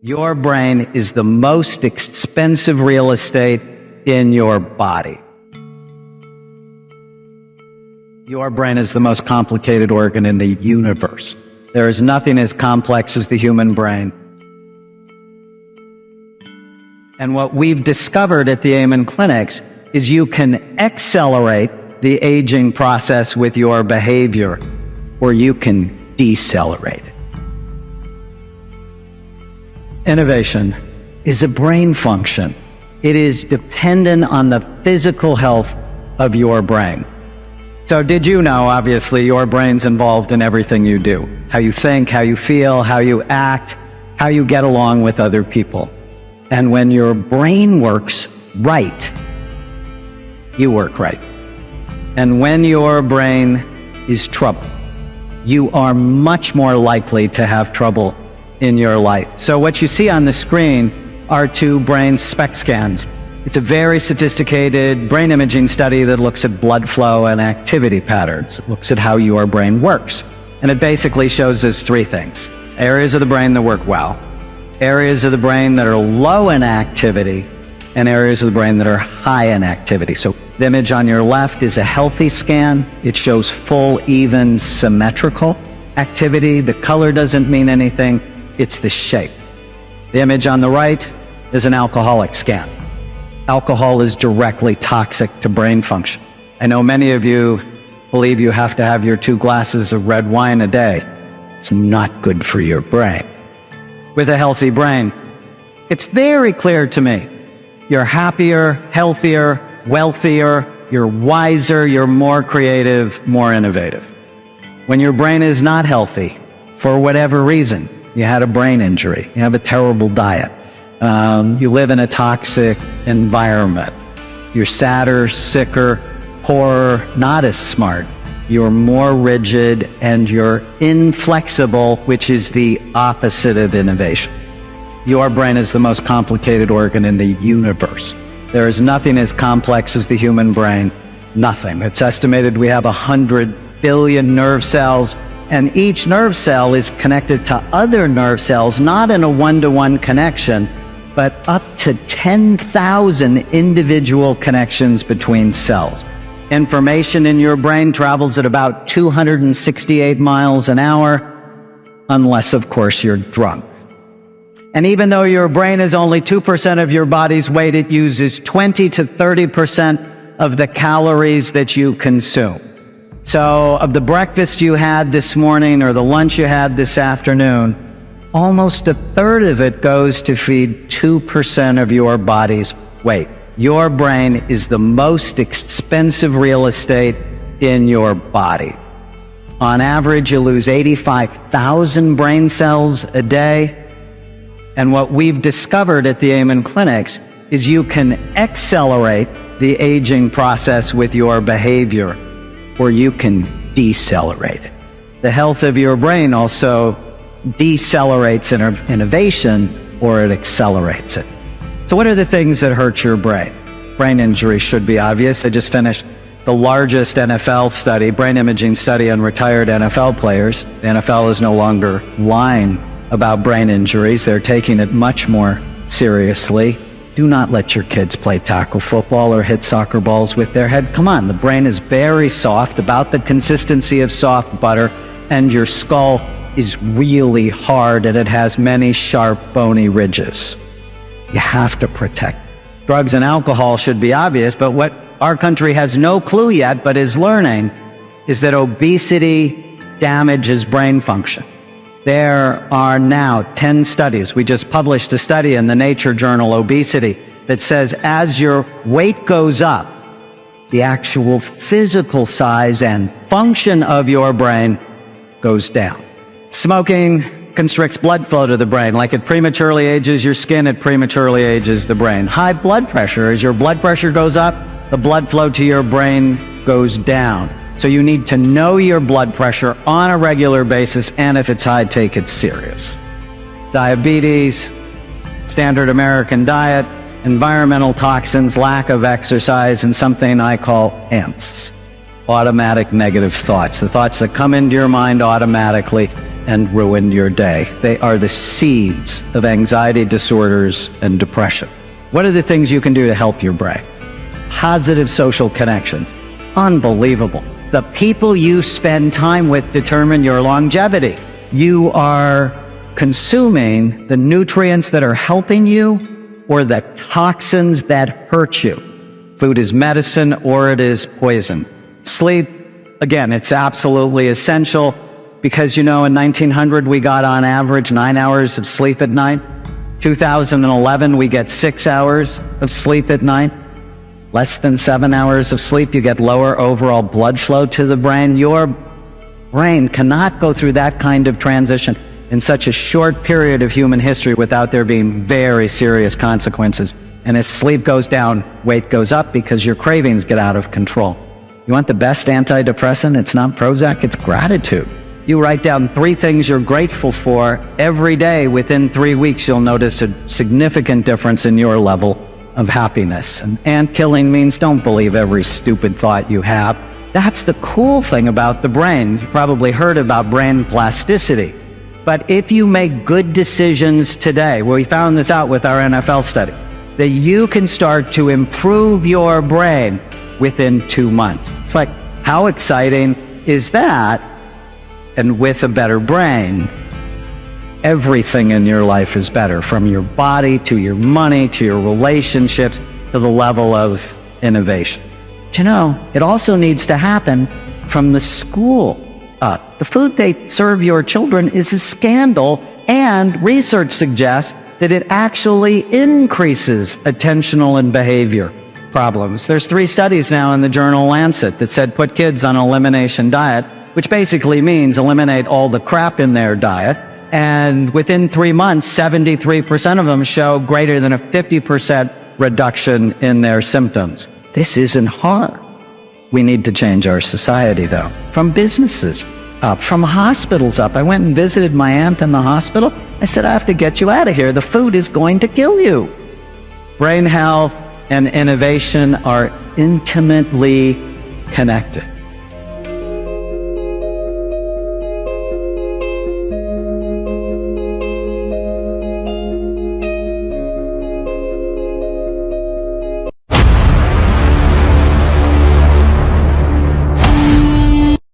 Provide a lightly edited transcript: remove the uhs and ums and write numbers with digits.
Your brain is the most expensive real estate in your body. Your brain is the most complicated organ in the universe. There is nothing as complex as the human brain. And what we've discovered at the Amen clinics is you can accelerate the aging process with your behavior, or you can decelerate it. Innovation is a brain function. It is dependent on the physical health of your brain. So did you know, obviously, your brain's involved in everything you do. How you think, how you feel, how you act, how you get along with other people. And when your brain works right, you work right. And when your brain is troubled, you are much more likely to have trouble in your life. So what you see on the screen are two brain SPECT scans. It's a very sophisticated brain imaging study that looks at blood flow and activity patterns. It looks at how your brain works. And it basically shows us three things. Areas of the brain that work well, areas of the brain that are low in activity, and areas of the brain that are high in activity. So the image on your left is a healthy scan. It shows full, even, symmetrical activity. The color doesn't mean anything. It's the shape. The image on the right is an alcoholic scan. Alcohol is directly toxic to brain function. I know many of you believe you have to have your 2 glasses of red wine a day. It's not good for your brain. With a healthy brain, it's very clear to me. You're happier, healthier, wealthier, you're wiser, you're more creative, more innovative. When your brain is not healthy, for whatever reason, you had a brain injury, you have a terrible diet, you live in a toxic environment, you're sadder, sicker, poorer, not as smart, you're more rigid, and you're inflexible, which is the opposite of innovation. Your brain is the most complicated organ in the universe. There is nothing as complex as the human brain. Nothing. It's estimated we have 100 billion nerve cells, and each nerve cell is connected to other nerve cells, not in a one-to-one connection, but up to 10,000 individual connections between cells. Information in your brain travels at about 268 miles an hour, unless, of course, you're drunk. And even though your brain is only 2% of your body's weight, it uses 20 to 30% of the calories that you consume. So of the breakfast you had this morning or the lunch you had this afternoon, almost 1/3 of it goes to feed 2% of your body's weight. Your brain is the most expensive real estate in your body. On average, you lose 85,000 brain cells a day. And what we've discovered at the Amen clinics is you can accelerate the aging process with your behavior, or you can decelerate it. The health of your brain also decelerates innovation, or it accelerates it. So what are the things that hurt your brain? Brain injury should be obvious. I just finished the largest NFL study, brain imaging study on retired NFL players. The NFL is no longer lying about brain injuries. They're taking it much more seriously. Do not let your kids play tackle football or hit soccer balls with their head. Come on, the brain is very soft, about the consistency of soft butter, and your skull is really hard, and it has many sharp, bony ridges. You have to protect. Drugs and alcohol should be obvious, but what our country has no clue yet, but is learning, is that obesity damages brain function. There are now 10 studies. We just published a study in the Nature journal, Obesity, that says as your weight goes up, the actual physical size and function of your brain goes down. Smoking constricts blood flow to the brain. Like it prematurely ages your skin, it prematurely ages the brain. High blood pressure, as your blood pressure goes up, the blood flow to your brain goes down. So you need to know your blood pressure on a regular basis, and if it's high, take it serious. Diabetes, standard American diet, environmental toxins, lack of exercise, and something I call ANTs, automatic negative thoughts, the thoughts that come into your mind automatically and ruin your day. They are the seeds of anxiety disorders and depression. What are the things you can do to help your brain? Positive social connections. Unbelievable. The people you spend time with determine your longevity. You are consuming the nutrients that are helping you or the toxins that hurt you. Food is medicine or it is poison. Sleep, again, it's absolutely essential because, you know, in 1900 we got on average 9 hours of sleep at night. 2011 we get 6 hours of sleep at night. Less than 7 hours of sleep, you get lower overall blood flow to the brain. Your brain cannot go through that kind of transition in such a short period of human history without there being very serious consequences. And as sleep goes down, weight goes up because your cravings get out of control. You want the best antidepressant? It's not Prozac, it's gratitude. You write down 3 things you're grateful for every day. Within 3 weeks, you'll notice a significant difference in your level of happiness. And ant killing means don't believe every stupid thought you have. That's the cool thing about the brain. You probably heard about brain plasticity. But if you make good decisions today, well, we found this out with our NFL study, that you can start to improve your brain within 2 months. It's like, how exciting is that? And with a better brain, everything in your life is better, from your body to your money to your relationships to the level of innovation. But you know, it also needs to happen from the school up. The food they serve your children is a scandal, and research suggests that it actually increases attentional and behavior problems. There's 3 studies now in the journal Lancet that said put kids on an elimination diet, which basically means eliminate all the crap in their diet. And within 3 months, 73% of them show greater than a 50% reduction in their symptoms. This isn't hard. We need to change our society, though. From businesses up, from hospitals up. I went and visited my aunt in the hospital. I said, I have to get you out of here. The food is going to kill you. Brain health and innovation are intimately connected.